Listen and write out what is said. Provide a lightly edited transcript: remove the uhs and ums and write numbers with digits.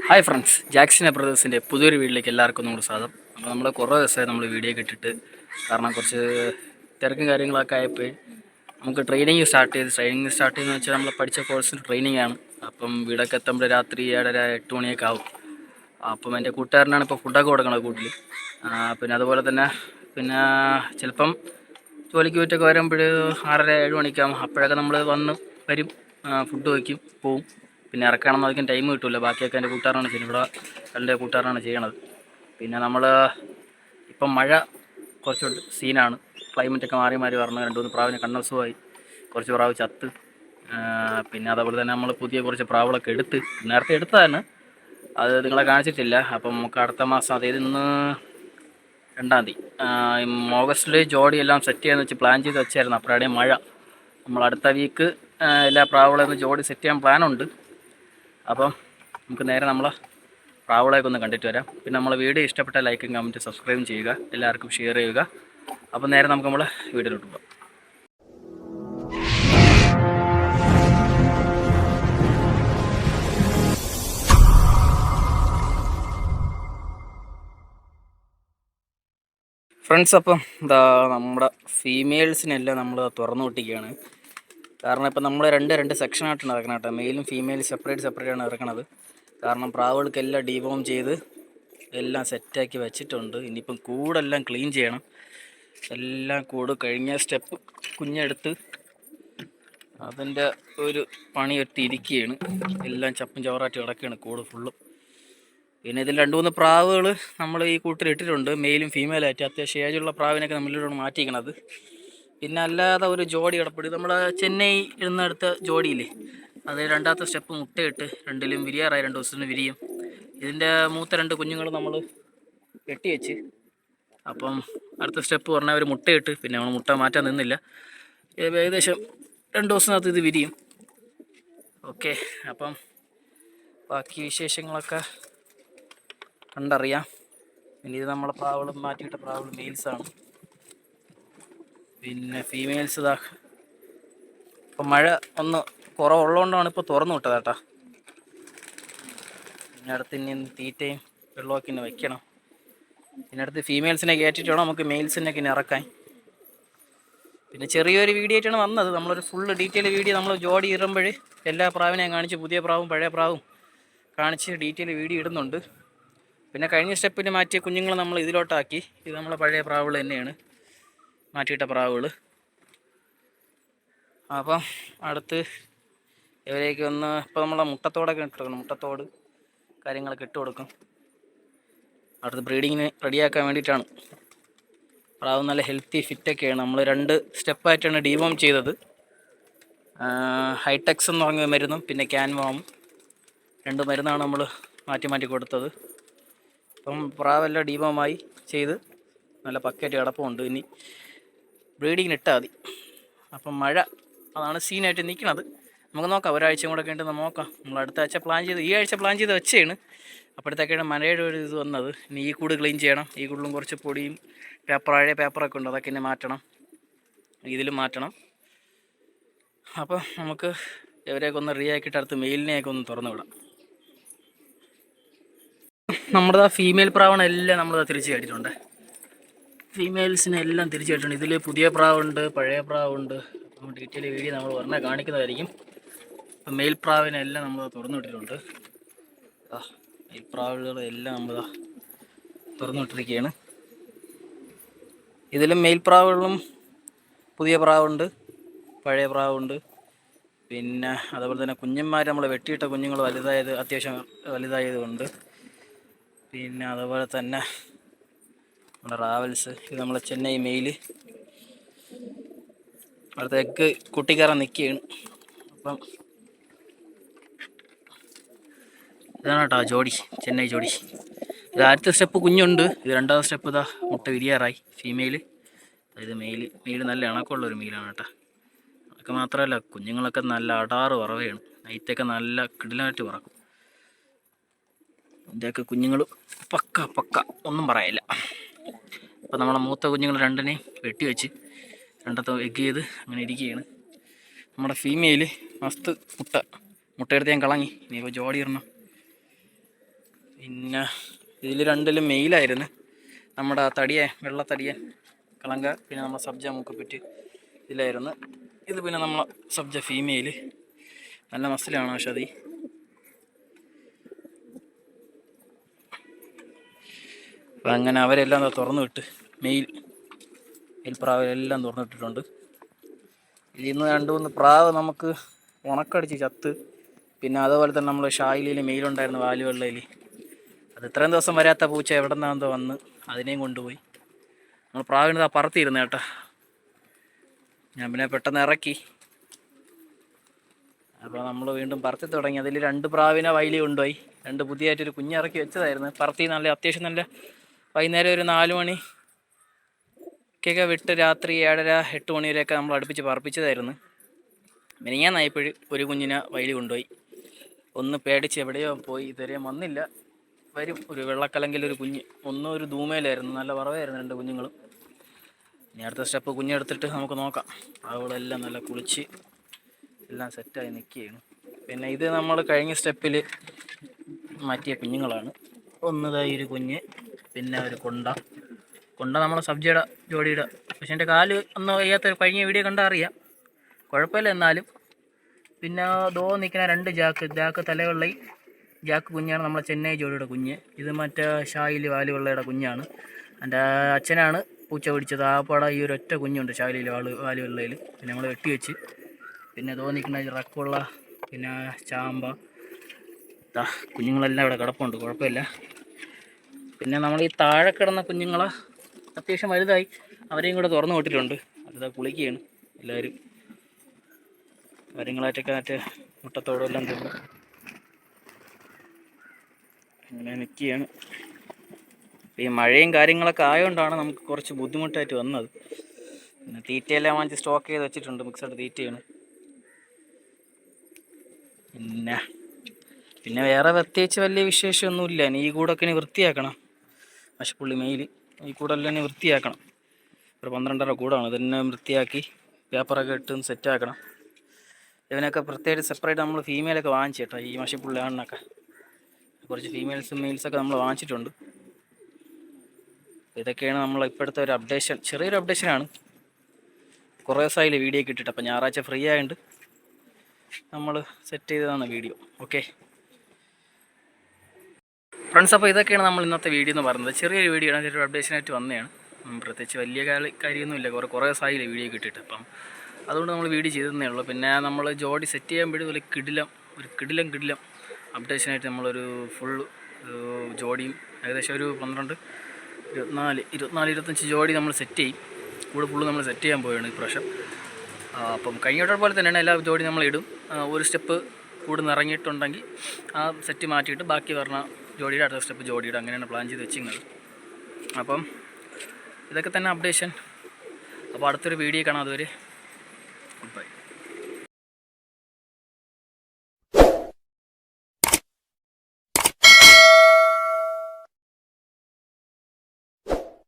Hi friends, ജാക്സിനെ ബ്രദേഴ്സിൻ്റെ പുതിയൊരു വീട്ടിലേക്ക് എല്ലാവർക്കും നമ്മുടെ സ്വാഗതം. അപ്പോൾ നമ്മൾ കുറേ ദിവസമായി നമ്മൾ വീഡിയോ ഇട്ടിട്ട്, കാരണം കുറച്ച് തിരക്കും കാര്യങ്ങളൊക്കെ ആയപ്പോൾ നമുക്ക് ട്രെയിനിങ് സ്റ്റാർട്ട് ചെയ്യുന്നത് വെച്ചാൽ നമ്മൾ പഠിച്ച കോഴ്സിന് ട്രെയിനിങ് ആണ്. അപ്പം വീടൊക്കെ എത്തുമ്പോൾ രാത്രി 7:30-8 മണിയൊക്കെ ആവും. അപ്പം എൻ്റെ കൂട്ടുകാരനാണ് ഇപ്പോൾ ഫുഡൊക്കെ കൊടുക്കണത് കൂട്ടിൽ. പിന്നെ അതുപോലെ തന്നെ ചിലപ്പം ജോലിക്ക് പോയിട്ടൊക്കെ വരുമ്പോൾ 6:30-7 മണിക്കാവും. അപ്പോഴൊക്കെ നമ്മൾ വരും, ഫുഡ് വയ്ക്കും, പോവും. പിന്നെ ഇറക്കാണെന്ന് അധികം ടൈം കിട്ടില്ല. ബാക്കിയൊക്കെ എൻ്റെ കൂട്ടുകാരാണ് ചെയ്യുന്നത്. ഇവിടെ എൻ്റെ കൂട്ടുകാരാണ് ചെയ്യണത്. പിന്നെ നമ്മൾ ഇപ്പം മഴ കുറച്ച് സീനാണ്. ക്ലൈമറ്റൊക്കെ മാറി വരണം. 2-3 പ്രാവിന് കണ്ണസുഖമായി, കുറച്ച് പ്രാവ് ചത്ത്. പിന്നെ അതേപോലെ തന്നെ നമ്മൾ പുതിയ കുറച്ച് പ്രാവുകളൊക്കെ നേരത്തെ എടുത്തതാണ്, അത് നിങ്ങളെ കാണിച്ചിട്ടില്ല. അപ്പം നമുക്ക് അടുത്ത മാസം, അതായത് ഇന്ന് 2-ാം തീയതി ഓഗസ്റ്റിൽ ജോഡി എല്ലാം സെറ്റ് ചെയ്യാന്ന് വെച്ച് പ്ലാൻ ചെയ്ത് വെച്ചായിരുന്നു. അപ്പോഴാണ് മഴ. നമ്മൾ അടുത്ത വീക്ക് എല്ലാ പ്രാവുകളെയൊന്ന് ജോഡി സെറ്റ് ചെയ്യാൻ പ്ലാനുണ്ട്. അപ്പം നമുക്ക് നേരെ നമ്മളെ പ്രാവുകളെയൊക്കെ ഒന്ന് കണ്ടിട്ട് വരാം. പിന്നെ നമ്മളെ വീഡിയോ ഇഷ്ടപ്പെട്ട ലൈക്കും കമൻറ്റ് സബ്സ്ക്രൈബും ചെയ്യുക, എല്ലാവർക്കും ഷെയർ ചെയ്യുക. അപ്പം നേരെ നമുക്ക് നമ്മളെ വീഡിയോയിലോട്ട് പോകാം. ഫ്രണ്ട്സ്, അപ്പം എന്താ നമ്മുടെ ഫീമെയിൽസിനെല്ലാം നമ്മൾ തുറന്നു വിട്ടിരിക്കുകയാണ്. കാരണം ഇപ്പം നമ്മൾ രണ്ട് സെക്ഷനായിട്ടാണ് ഇറക്കണം കേട്ടോ. മെയിലും ഫീമെയിലും സെപ്പറേറ്റ് ആണ് ഇറക്കണത്. കാരണം പ്രാവുകൾക്കെല്ലാം ഡീവോം ചെയ്ത് എല്ലാം സെറ്റാക്കി വെച്ചിട്ടുണ്ട്. ഇനിയിപ്പം കൂടെല്ലാം ക്ലീൻ ചെയ്യണം. എല്ലാം കൂട് കഴിഞ്ഞ സ്റ്റെപ്പ് കുഞ്ഞെടുത്ത് അതിൻ്റെ ഒരു പണിയെടുത്തിരിക്കുകയാണ്. എല്ലാം ചപ്പും ചവറാറ്റി കിടക്കുകയാണ് കൂട് ഫുള്ളും. പിന്നെ ഇതിൽ 2-3 പ്രാവുകൾ നമ്മൾ ഈ കൂട്ടിലിട്ടിട്ടുണ്ട്, മെയിലും ഫീമെയിലായിട്ട്. അത്യാവശ്യം ഏജുള്ള പ്രാവിനൊക്കെ നമ്മളിവിടെ മാറ്റിക്കണത്. പിന്നെ അല്ലാതെ ഒരു ജോഡി കിടപ്പുണ്ട്. നമ്മൾ ചെന്നൈ ഇരുന്നെടുത്ത ജോഡിയില്ലേ, അത് 2-ാമത്തെ സ്റ്റെപ്പ് മുട്ടയിട്ട് 2-ലും വിരിയാറായി. 2 ദിവസത്തിന് വിരിയും. ഇതിൻ്റെ മൂത്ത 2 കുഞ്ഞുങ്ങൾ നമ്മൾ കെട്ടി വെച്ച്. അപ്പം അടുത്ത സ്റ്റെപ്പ് പറഞ്ഞാൽ ഒരു മുട്ടയിട്ട്, പിന്നെ നമ്മൾ മുട്ട മാറ്റാൻ നിന്നില്ല. ഏകദേശം 2 ദിവസത്തിനകത്ത് ഇത് വിരിയും. ഓക്കെ, അപ്പം ബാക്കി വിശേഷങ്ങളൊക്കെ കണ്ടറിയാം. പിന്നെ ഇത് നമ്മളെ പ്രാവുകളും മാറ്റിയിട്ട പ്രാവുകൾ മെയിൽസാണ്. പിന്നെ ഫീമെയിൽസ് ഇതാ ഇപ്പം മഴ ഒന്ന് കുറവുള്ളതുകൊണ്ടാണ് ഇപ്പോൾ തുറന്നു വിട്ടത് കേട്ടോ. പിന്നെ അടുത്ത് ഇനി തീറ്റയും വെള്ളമൊക്കെ ഇനി വയ്ക്കണം. പിന്നെ അടുത്ത് ഫീമെയിൽസിനെ കയറ്റിയിട്ട് വേണം നമുക്ക് മെയിൽസിനൊക്കെ ഇനി ഇറക്കാൻ. പിന്നെ ചെറിയൊരു വീഡിയോ ആയിട്ടാണ് വന്നത്. നമ്മളൊരു ഫുള്ള് ഡീറ്റെയിൽ വീഡിയോ നമ്മൾ ജോഡി ഇടുമ്പോൾ എല്ലാ പ്രാവിനെയും കാണിച്ച്, പുതിയ പ്രാവും പഴയ പ്രാവും കാണിച്ച് ഡീറ്റെയിൽ വീഡിയോ ഇടുന്നുണ്ട്. പിന്നെ കഴിഞ്ഞ സ്റ്റെപ്പിന് മാറ്റിയ കുഞ്ഞുങ്ങൾ നമ്മൾ ഇതിലോട്ടാക്കി. ഇത് നമ്മളെ പഴയ പ്രാവുകൾ തന്നെയാണ്, മാറ്റിയിട്ട പ്രാവുകൾ. അപ്പം അടുത്ത് ഇവരേക്ക് ഒന്ന് ഇപ്പോൾ നമ്മളെ മുട്ടത്തോടൊക്കെ ഇട്ട് കൊടുക്കണം. മുട്ടത്തോട് കാര്യങ്ങളൊക്കെ ഇട്ട് കൊടുക്കും. അടുത്ത് ബ്രീഡിങ്ങിന് റെഡിയാക്കാൻ വേണ്ടിയിട്ടാണ്. പ്രാവ് നല്ല ഹെൽത്തി ഫിറ്റൊക്കെയാണ്. നമ്മൾ 2 സ്റ്റെപ്പായിട്ടാണ് ഡീവോം ചെയ്തത്. ഹൈടെക്സ് എന്ന് പറഞ്ഞ മരുന്നും പിന്നെ ക്യാൻവാമും 2 മരുന്നാണ് നമ്മൾ മാറ്റി കൊടുത്തത്. അപ്പം പ്രാവെല്ലാം ഡീവോമായി ചെയ്ത് നല്ല പക്കറ്റ് കിടപ്പുണ്ട്. ഇനി ബ്രീഡിങ്ങിന് ഇട്ടാൽ മതി. അപ്പം മഴ അതാണ് സീനായിട്ട് നിൽക്കുന്നത്. നമുക്ക് നോക്കാം, ഒരാഴ്ചയും കൂടെ കഴിഞ്ഞിട്ട് നോക്കാം. നമ്മൾ അടുത്ത ആഴ്ച ഈ ആഴ്ച പ്ലാൻ ചെയ്ത് വെച്ചാണ്. അപ്പോഴത്തേക്കാണ് മഴയുടെ ഒരു ഇത് വന്നത്. ഇനി ഈ കൂട് ക്ലീൻ ചെയ്യണം. ഈ കൂടിലും കുറച്ച് പൊടിയും പഴയ പേപ്പറൊക്കെ ഉണ്ട്, അതൊക്കെ ഇനി മാറ്റണം. ഇതിലും മാറ്റണം. അപ്പോൾ നമുക്ക് ഇവരെയൊക്കെ ഒന്ന് റീയാക്കിയിട്ട് അടുത്ത് മെയിലിനെയൊക്കെ ഒന്ന് തുറന്നു വിടാം. നമ്മുടെ ഫീമെയിൽ പ്രാവണെല്ലാം നമ്മൾ തിരിച്ച് കേട്ടിട്ടുണ്ട്. ഫീമെയിൽസിനെ എല്ലാം തിരിച്ചു കേട്ടിട്ടുണ്ട്. ഇതിൽ പുതിയ പ്രാവുണ്ട്, പഴയ പ്രാവുണ്ട്. അപ്പം ഡീറ്റെയിൽ വീഡിയോ നമ്മൾ ഉടനെ കാണിക്കുന്നതായിരിക്കും. അപ്പം മെയിൽ പ്രാവിനെല്ലാം നമ്മൾ തുറന്നു വിട്ടിട്ടുണ്ട്. മെയിൽ പ്രാവുകളെല്ലാം നമ്മൾ തുറന്നു വിട്ടിരിക്കുകയാണ്. ഇതിലും മെയിൽ പ്രാവുകളും പുതിയ പ്രാവുണ്ട്, പഴയ പ്രാവുണ്ട്. പിന്നെ അതുപോലെ തന്നെ കുഞ്ഞന്മാർ നമ്മൾ വെട്ടിയിട്ട കുഞ്ഞുങ്ങൾ അത്യാവശ്യം വലുതായതുകൊണ്ട്. പിന്നെ അതുപോലെ തന്നെ നമ്മുടെ റാവൽസ്, ഇത് നമ്മളെ ചെന്നൈ മെയിൽ. അടുത്ത എഗ്ഗ് കുട്ടിക്കയറാൻ നിൽക്കുകയാണ്. അപ്പം ഇതാണ് കേട്ടോ ജോഡി, ചെന്നൈ ജോഡി. ഇത് ആദ്യത്തെ സ്റ്റെപ്പ് കുഞ്ഞുണ്ട്. ഇത് 2-ാമത്തെ സ്റ്റെപ്പ് ഇതാ മുട്ട വിരിയാറായി. ഫീമെയിൽ, അതായത് മെയിൽ നല്ല ഇണക്കമുള്ളൊരു മെയിലാണ് കേട്ടോ. അതൊക്കെ മാത്രമല്ല, കുഞ്ഞുങ്ങളൊക്കെ നല്ല അടാറ് വറവയാണ്. നൈറ്റൊക്കെ നല്ല കിടിലായിട്ട് പറക്കും. ഇതിൻ്റെയൊക്കെ കുഞ്ഞുങ്ങൾ പക്ക ഒന്നും പറയില്ല. അപ്പോൾ നമ്മളെ മൂത്ത കുഞ്ഞുങ്ങൾ 2-നെയും വെട്ടിവെച്ച് 2-ത്തെ എഗ്ഗ് ചെയ്ത് അങ്ങനെ ഇരിക്കുകയാണ്. നമ്മുടെ ഫീമെയിൽ മസ്ത് മുട്ടയെടുത്ത് ഞാൻ കളഞ്ഞി. ഇനിയിപ്പോൾ ജോഡി ഇടണം. പിന്നെ ഇതിൽ രണ്ടിലും മെയിലായിരുന്നു. നമ്മുടെ തടിയൻ, വെള്ളത്തടിയൻ കളങ്ക, പിന്നെ നമ്മുടെ സബ്ജ മൂക്കപ്പറ്റ് ഇതിലായിരുന്നു. ഇത് പിന്നെ നമ്മളെ സബ്ജ ഫീമെയിൽ, നല്ല മസിലാണ് പക്ഷെ അത്. അപ്പം അങ്ങനെ അവരെല്ലാം തുറന്നു വിട്ട്, മെയിൽ പ്രാവെല്ലാം തുറന്നു വിട്ടിട്ടുണ്ട്. ഇതിൽ നിന്ന് 2-3 പ്രാവ് നമുക്ക് ഉണക്കടിച്ച് ചത്ത്. പിന്നെ അതുപോലെ തന്നെ നമ്മൾ ഷായിലിൽ മെയിലുണ്ടായിരുന്നു, വാലുവെള്ളയിൽ. അത് ഇത്രയും ദിവസം വരാത്ത പൂച്ച എവിടെ നിന്നാന്തോ വന്ന് അതിനെയും കൊണ്ടുപോയി. നമ്മൾ പ്രാവിനത് പറത്തിയിരുന്നു കേട്ടോ. ഞാൻ പിന്നെ പെട്ടെന്ന് ഇറക്കി. അപ്പോൾ നമ്മൾ വീണ്ടും പറത്തി തുടങ്ങി. അതിൽ 2 പ്രാവിനെ വയലിൽ കൊണ്ടുപോയി. 2 പുതിയതായിട്ടൊരു കുഞ്ഞിറക്കി വെച്ചതായിരുന്നു. പറത്തി നല്ല അത്യാവശ്യം നല്ല വൈകുന്നേരം ഒരു 4 മണിക്കൊക്കെ വിട്ട് രാത്രി 7:30-8 മണി വരെയൊക്കെ നമ്മൾ അടുപ്പിച്ച് പറപ്പിച്ചതായിരുന്നു. മിനിങ്ങാന്നായപ്പോൾ ഒരു കുഞ്ഞിനെ വയലിൽ കൊണ്ടുപോയി. ഒന്ന് പേടിച്ച് എവിടെയോ പോയി, ഇതുവരെ വന്നില്ല. വരും. ഒരു വെള്ളക്കലങ്കിലൊരു കുഞ്ഞ്, ഒരു ധൂമയിലായിരുന്നു, നല്ല വറവായിരുന്നു 2 കുഞ്ഞുങ്ങളും. ഇനി അടുത്ത സ്റ്റെപ്പ് കുഞ്ഞെടുത്തിട്ട് നമുക്ക് നോക്കാം. അവളെല്ലാം നല്ല കുളിച്ച് എല്ലാം സെറ്റായി നിൽക്കുകയാണ്. പിന്നെ ഇത് നമ്മൾ കഴിഞ്ഞ സ്റ്റെപ്പിൽ മാറ്റിയ കുഞ്ഞുങ്ങളാണ്. ഒന്നതായി ഒരു കുഞ്ഞ്, പിന്നെ ഒരു കൊണ്ട നമ്മളെ സബ്ജിയുടെ ജോഡിയുടെ. പക്ഷെ എൻ്റെ കാല് ഒന്നും വയ്യാത്ത കഴിഞ്ഞ വീഡിയോ കണ്ടാൽ അറിയാം, കുഴപ്പമില്ല എന്നാലും. പിന്നെ നിൽക്കുന്ന 2 ജാക്ക് തലവെള്ളി ജാക്ക് കുഞ്ഞാണ് നമ്മളെ ചെന്നൈ ജോഡിയുടെ കുഞ്ഞ്. ഇത് മറ്റേ ഷായിലി വാലുവെള്ളയുടെ കുഞ്ഞാണ്. എൻ്റെ അച്ഛനാണ് പൂച്ച പിടിച്ചത്. ആ പടം ഈ ഒരൊറ്റ കുഞ്ഞുണ്ട് ഷായിലിൽ വാലുവെള്ളയിൽ. പിന്നെ നമ്മൾ വെട്ടി വെച്ച്. പിന്നെ നിൽക്കുന്ന റക്കുള്ള, പിന്നെ ചാമ്പ, കുഞ്ഞുങ്ങളെല്ലാം ഇവിടെ കിടപ്പുണ്ട്, കുഴപ്പമില്ല. പിന്നെ നമ്മൾ ഈ താഴെ കിടന്ന കുഞ്ഞുങ്ങളെ അത്യാവശ്യം വലുതായി, അവരെയും കൂടെ തുറന്നു വിട്ടിട്ടുണ്ട്. അതിതാ കുളിക്കുകയാണ് എല്ലാവരും. കാര്യങ്ങളായിട്ടൊക്കെ മറ്റേ മുട്ടത്തോടും എല്ലാം തിന്നു അങ്ങനെ നിൽക്കുകയാണ്. ഈ മഴയും കാര്യങ്ങളൊക്കെ ആയതുകൊണ്ടാണ് നമുക്ക് കുറച്ച് ബുദ്ധിമുട്ടായിട്ട് വന്നത്. പിന്നെ തീറ്റയെല്ലാം വാങ്ങിച്ച് സ്റ്റോക്ക് ചെയ്ത് വെച്ചിട്ടുണ്ട്, മിക്സഡ് തീറ്റയാണ്. പിന്നെ വേറെ പ്രത്യേകിച്ച് വലിയ വിശേഷമൊന്നുമില്ല. ഇനി ഈ കൂടൊക്കെ ഇനി വൃത്തിയാക്കണം. പശുപ്പുള്ളി മെയിൽ ഈ കൂടെല്ലാം ഇനി വൃത്തിയാക്കണം. ഒരു 12.5 കൂടാണ്. ഇതന്നെ വൃത്തിയാക്കി പേപ്പറൊക്കെ ഇട്ട് സെറ്റാക്കണം. ഇതിനൊക്കെ പ്രത്യേകിച്ച് സെപ്പറേറ്റ് നമ്മൾ ഫീമെയിലൊക്കെ വാങ്ങിച്ചു കേട്ടോ. ഈ മഷിപ്പുള്ളി ആണിനൊക്കെ കുറച്ച് ഫീമെയിൽസും മെയിൽസൊക്കെ നമ്മൾ വാങ്ങിച്ചിട്ടുണ്ട്. ഇതൊക്കെയാണ് നമ്മൾ ഇപ്പോഴത്തെ ഒരു അപ്ഡേഷൻ, ചെറിയൊരു അപ്ഡേഷനാണ്. കുറേ ദിവസമായില്ലേ വീഡിയോ കിട്ടിയിട്ട്. അപ്പോൾ ഞായറാഴ്ച ഫ്രീ ആയതുകൊണ്ട് നമ്മൾ സെറ്റ് ചെയ്തതാണ് വീഡിയോ. ഓക്കെ ഫ്രണ്ട്സ്, അപ്പോൾ ഇതൊക്കെയാണ് നമ്മൾ ഇന്നത്തെ വീഡിയോ എന്ന് പറയുന്നത്. ചെറിയൊരു വീഡിയോ ആണ്, ചെറിയൊരു അപ്ഡേഷനായിട്ട് വന്നതാണ്. പ്രത്യേകിച്ച് വലിയ കാര്യമൊന്നുമില്ല, കുറേ ദിവസമായില്ലേ വീഡിയോ കിട്ടിയിട്ട്. അപ്പം അതുകൊണ്ട് നമ്മൾ വീഡിയോ ചെയ്തതേ ഉള്ളൂ. പിന്നെ നമ്മൾ ജോഡി സെറ്റ് ചെയ്യുമ്പോഴും ഒരു കിടിലം അപ്ഡേഷനായിട്ട് നമ്മളൊരു ഫുൾ ജോഡിയും ഏകദേശം ഒരു 24-25 ജോഡി നമ്മൾ സെറ്റ് ചെയ്യും. കൂടെ ഫുള്ള് നമ്മൾ സെറ്റ് ചെയ്യാൻ പോവുകയാണ് ഇപ്രാവശ്യം. അപ്പം കഴിഞ്ഞ പോലെ തന്നെയാണ് എല്ലാ ജോഡി നമ്മൾ ഇടും. ഒരു സ്റ്റെപ്പ് കൂടെ നിറങ്ങിയിട്ടുണ്ടെങ്കിൽ ആ സെറ്റ് മാറ്റിയിട്ട് ബാക്കി പറഞ്ഞ ജോഡിയുടെ അടുത്ത സ്റ്റെപ്പ് ജോഡിയുടെ, അങ്ങനെയാണ് പ്ലാൻ ചെയ്ത് വെച്ചിരുന്നത്. അപ്പം ഇതൊക്കെ തന്നെ അപ്ഡേഷൻ. അപ്പോൾ അടുത്തൊരു വീഡിയോ കാണാം. അതുവരെ